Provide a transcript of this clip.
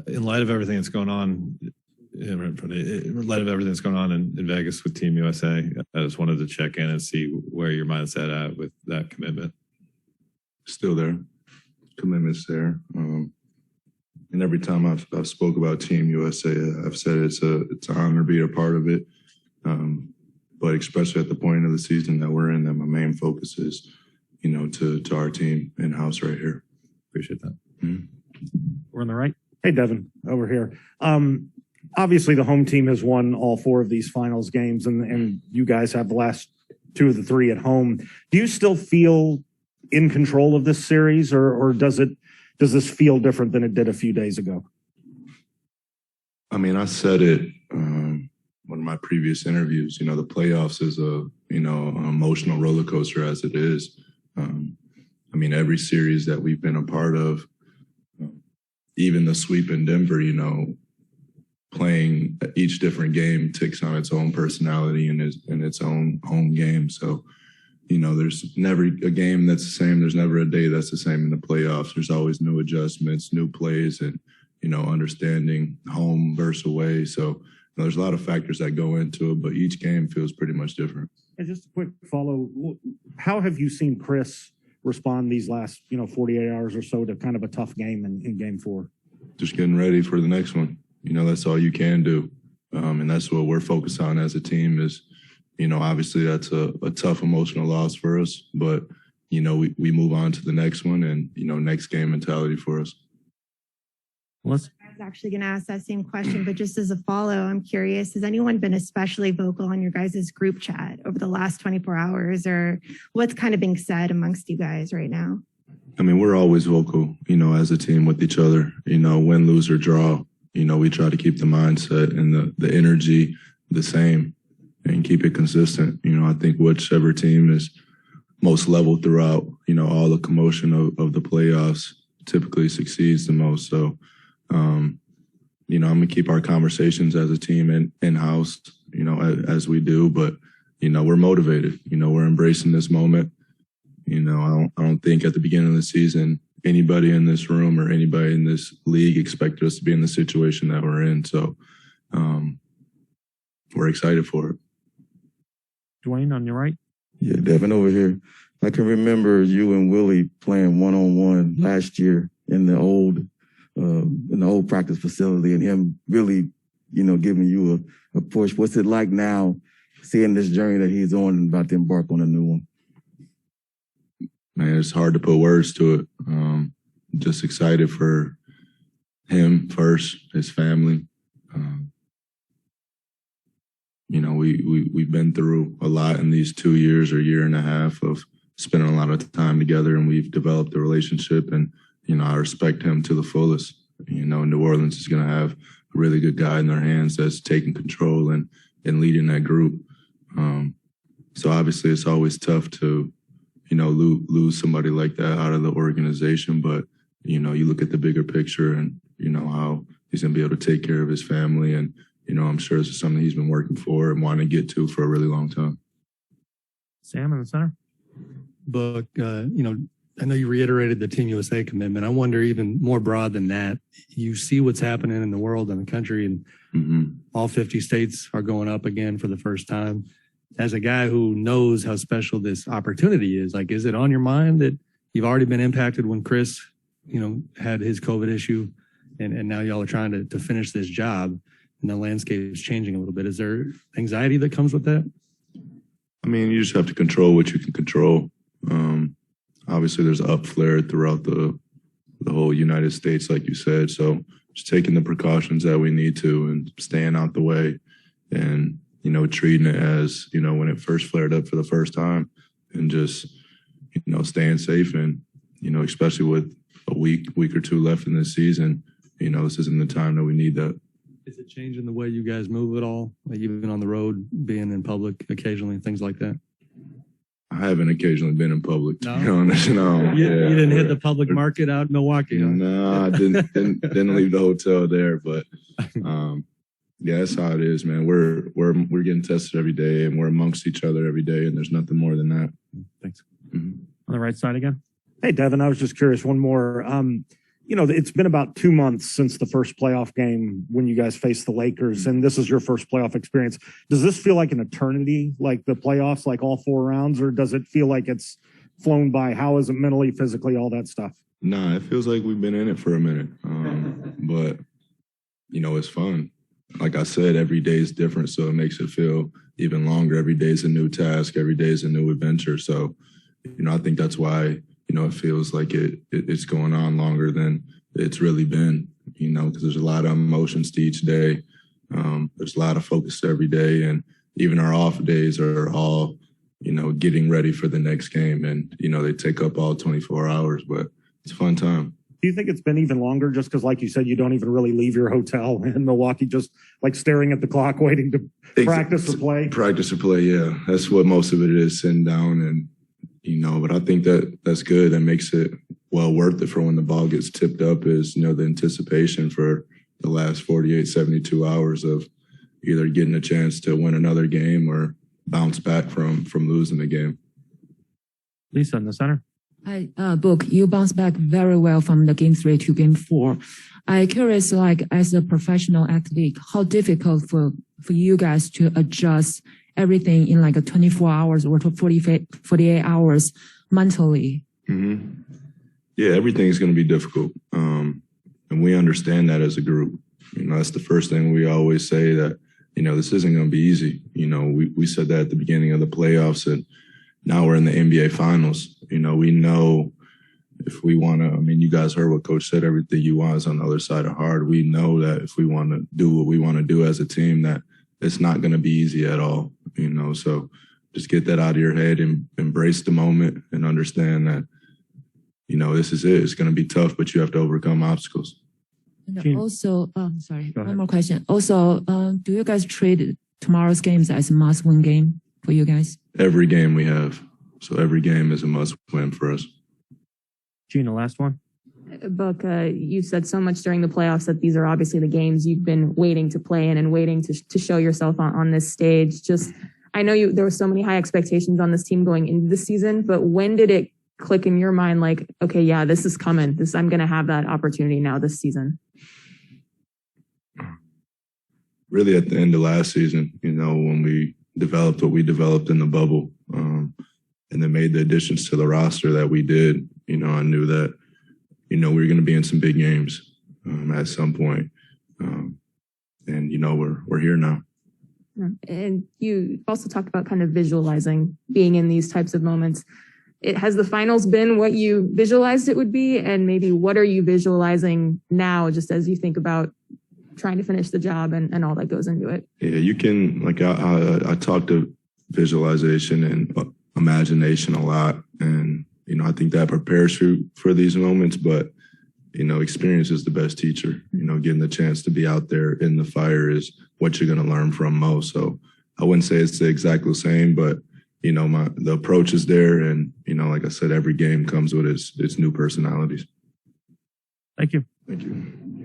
in light of everything that's going on, in light of everything that's going on in Vegas with Team USA, I just wanted to check in and see where your mindset at with that commitment. Still there. Commitment's there. And every time I've spoke about Team USA, I've said it's an honor to be a part of it. But especially at the point of the season that we're in, that my main focus is, to our team in-house right here. Appreciate that. Mm-hmm. We're on the right. Hey, Devin, over here. Obviously, the home team has won all 4 of these finals games, and you guys have the last 2 of the 3 at home. Do you still feel in control of this series, or does this feel different than it did a few days ago? I mean, I said it one of my previous interviews. The playoffs is an emotional roller coaster as it is. I mean, every series that we've been a part of, even the sweep in Denver, playing each different game takes on its own personality and its own home game. So, there's never a game that's the same. There's never a day that's the same in the playoffs. There's always new adjustments, new plays, and, understanding home versus away. So there's a lot of factors that go into it, but each game feels pretty much different. And just a quick follow, how have you seen Chris respond these last, 48 hours or so to kind of a tough game in game 4? Just getting ready for the next one. That's all you can do. And that's what we're focused on as a team is, obviously that's a tough emotional loss for us, but, we move on to the next one and, next game mentality for us. I was actually going to ask that same question, but just as a follow, I'm curious, has anyone been especially vocal on your guys' group chat over the last 24 hours, or what's kind of being said amongst you guys right now? I mean, we're always vocal, as a team with each other, win, lose, or draw. We try to keep the mindset and the energy the same and keep it consistent. I think whichever team is most level throughout, all the commotion of the playoffs typically succeeds the most. So, I'm going to keep our conversations as a team in-house, as we do. But, we're motivated. We're embracing this moment. I don't think at the beginning of the season anybody in this room or anybody in this league expected us to be in the situation that we're in. So we're excited for it. Dwayne, on your right. Yeah, Devin over here. I can remember you and Willie playing one-on-one last year in the old practice facility, and him really, giving you a push. What's it like now, seeing this journey that he's on and about to embark on a new one? Man, it's hard to put words to it. Just excited for him first, his family. We've been through a lot in these 2 years or year and a half of spending a lot of time together, and we've developed a relationship. And I respect him to the fullest. New Orleans is going to have a really good guy in their hands that's taking control and leading that group. So obviously, it's always tough to lose somebody like that out of the organization. But, you look at the bigger picture and, how he's going to be able to take care of his family. And, I'm sure this is something he's been working for and wanting to get to for a really long time. Sam in the center. Book, I know you reiterated the Team USA commitment. I wonder, even more broad than that, you see what's happening in the world and the country, and all 50 states are going up again for the first time. As a guy who knows how special this opportunity is, is it on your mind that you've already been impacted when Chris, had his COVID issue, and now y'all are trying to finish this job, and the landscape is changing a little bit? Is there anxiety that comes with that? I mean, you just have to control what you can control. Obviously, there's up flare throughout the whole United States, like you said. So just taking the precautions that we need to and staying out the way and, treating it as, when it first flared up for the first time, and just, staying safe. And, especially with a week or two left in this season, this isn't the time that we need that. Is it changing the way you guys move at all? Like you've been on the road, being in public occasionally, things like that? I haven't occasionally been in public, to be No? honest. No. You didn't hit the public market out in Milwaukee, huh? No, I didn't leave the hotel there, but yeah, that's how it is, man. We're getting tested every day, and we're amongst each other every day, and there's nothing more than that. Thanks. On the right side again. Hey, Devin, I was just curious, one more. it's been about 2 months since the first playoff game when you guys faced the Lakers, and this is your first playoff experience. Does this feel like an eternity, like the playoffs, like all 4 rounds, or does it feel like it's flown by? How is it mentally, physically, all that stuff? Nah, it feels like we've been in it for a minute. But, it's fun. Like I said, every day is different, so it makes it feel even longer. Every day is a new task. Every day is a new adventure. So, I think that's why, it feels like it's going on longer than it's really been, because there's a lot of emotions to each day. There's a lot of focus every day. And even our off days are all, getting ready for the next game. And, they take up all 24 hours, but it's a fun time. Do you think it's been even longer just because, like you said, you don't even really leave your hotel in Milwaukee, just like staring at the clock, waiting to practice or play? Practice or play, yeah. That's what most of it is, sitting down and, but I think that's good. That makes it well worth it for when the ball gets tipped up is, the anticipation for the last 48, 72 hours of either getting a chance to win another game or bounce back from losing the game. Lisa in the center. Hi, Book, you bounced back very well from the game 3 to game 4. I'm curious, like, as a professional athlete, how difficult for you guys to adjust everything in like a 24 hours or 48 hours mentally? Mm-hmm. Yeah, everything's going to be difficult. And we understand that as a group. That's the first thing we always say, that, this isn't going to be easy. We said that at the beginning of the playoffs, and now we're in the NBA finals. We know if we want to, you guys heard what Coach said, everything you want is on the other side of hard. We know that if we want to do what we want to do as a team, that it's not going to be easy at all, so just get that out of your head and embrace the moment and understand that, this is it. It's going to be tough, but you have to overcome obstacles. And also, sorry, one more question. Also, do you guys treat tomorrow's games as a must-win game for you guys? Every game we have. So every game is a must-win for us. Gina, last one. Book, you said so much during the playoffs that these are obviously the games you've been waiting to play in and waiting to show yourself on this stage. Just, I know there were so many high expectations on this team going into the season, but when did it click in your mind like, okay, yeah, this is coming. I'm going to have that opportunity now this season? Really at the end of last season, when we developed what we developed in the bubble, and then made the additions to the roster that we did, I knew that, we were going to be in some big games at some point. And, we're here now. And you also talked about kind of visualizing being in these types of moments. Has the finals been what you visualized it would be? And maybe what are you visualizing now, just as you think about trying to finish the job and all that goes into it? Yeah, you can, like, I talk to visualization and imagination a lot. And, I think that prepares you for these moments, but, experience is the best teacher. Getting the chance to be out there in the fire is what you're going to learn from most. So I wouldn't say it's exactly the same, but, the approach is there. And, like I said, every game comes with its new personalities. Thank you. Thank you.